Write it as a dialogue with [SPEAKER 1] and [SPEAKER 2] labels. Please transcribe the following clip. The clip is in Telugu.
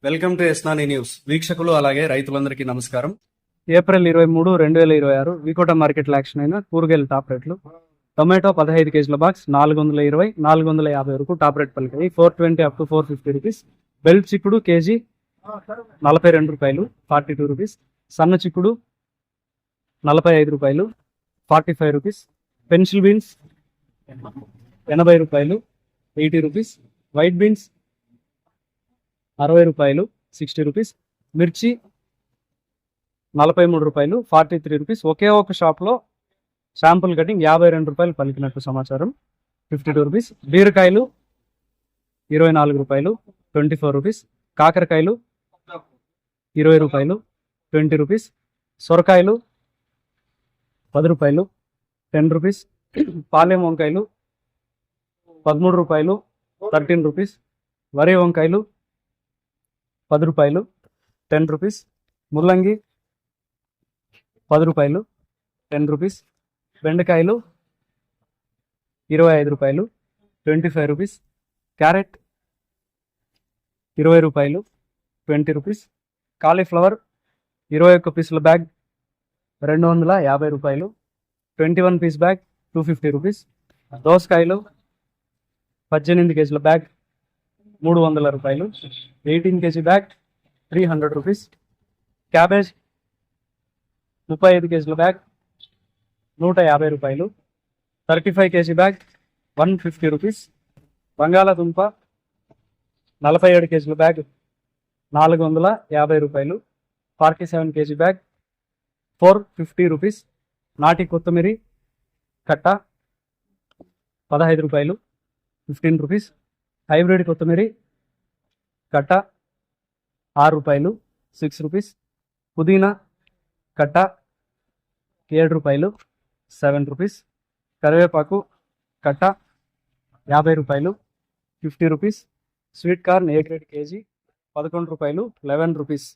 [SPEAKER 1] వెల్కమ్ టు ఎస్నాని న్యూస్. వీక్షకులు అలాగే రైతులందరికీ నమస్కారం.
[SPEAKER 2] ఏప్రిల్ 23, 2026 వికోట మార్కెట్లో యాక్షన్ అయిన కూరగాయల టాప్ రేట్లు. టొమాటో 15 కేజీల బాక్స్ 420, 450 వరకు టాప్ రేట్ పలికాయి. 420 అప్ టు 450 రూపీస్. బెల్ చిక్కుడు కేజీ 42 రూపాయలు, 42 రూపీస్. సన్న చిక్కుడు 45 రూపాయలు, 45 రూపీస్. పెన్సిల్ బీన్స్ 80 రూపాయలు, 80 రూపీస్. వైట్ బీన్స్ 60 రూపాయలు, 60 రూపీస్. మిర్చి 43 రూపాయలు, 43 రూపీస్. ఒకే ఒక షాప్లో శాంపుల్ కటింగ్ 52 రూపాయలు పలికినట్టు సమాచారం, 52 రూపీస్. బీరకాయలు 24 రూపాయలు, 24 రూపీస్. కాకరకాయలు 20 రూపాయలు, 20 రూపీస్. సొరకాయలు 10 రూపాయలు, 10 రూపీస్. పాలెం వంకాయలు 13 రూపాయలు, 13 రూపీస్. వరి వంకాయలు 10 రూపాయలు, 10 రూపీస్. ముల్లంగి 10 రూపాయలు, 10 రూపీస్. బెండకాయలు 25 రూపాయలు, 25 రూపీస్. క్యారెట్ 20 రూపాయలు, 20 రూపీస్. కాలీఫ్లవర్ 21 పీసుల బ్యాగ్ 250 రూపాయలు, 21 పీస్ బ్యాగ్ 250 రూపీస్. దోసకాయలు 18 కేజీల బ్యాగ్ 300 రూపాయలు, 18 కేజీ బ్యాగ్ 300 రూపీస్. క్యాబేజ్ 35 కేజీల బ్యాగ్ 150 రూపాయలు, 35 కేజీ బ్యాగ్ 150 రూపీస్. బంగాళాదుంప 47 కేజీల బ్యాగ్ 450 రూపాయలు, 47 కేజీ బ్యాగ్ 450 రూపీస్. నాటి కొత్తిమీరి కట్ట 15 రూపాయలు, 15 రూపీస్. హైబ్రిడ్ కొత్తిమీరి కట్ట 6 రూపాయలు, 6 రూపీస్. పుదీనా కట్ట 7 రూపాయలు, 7 రూపీస్. కరివేపాకు కట్ట 50 రూపాయలు, 50 rupees. Sweet corn A grade KG 11 రూపాయలు, 11 రూపీస్.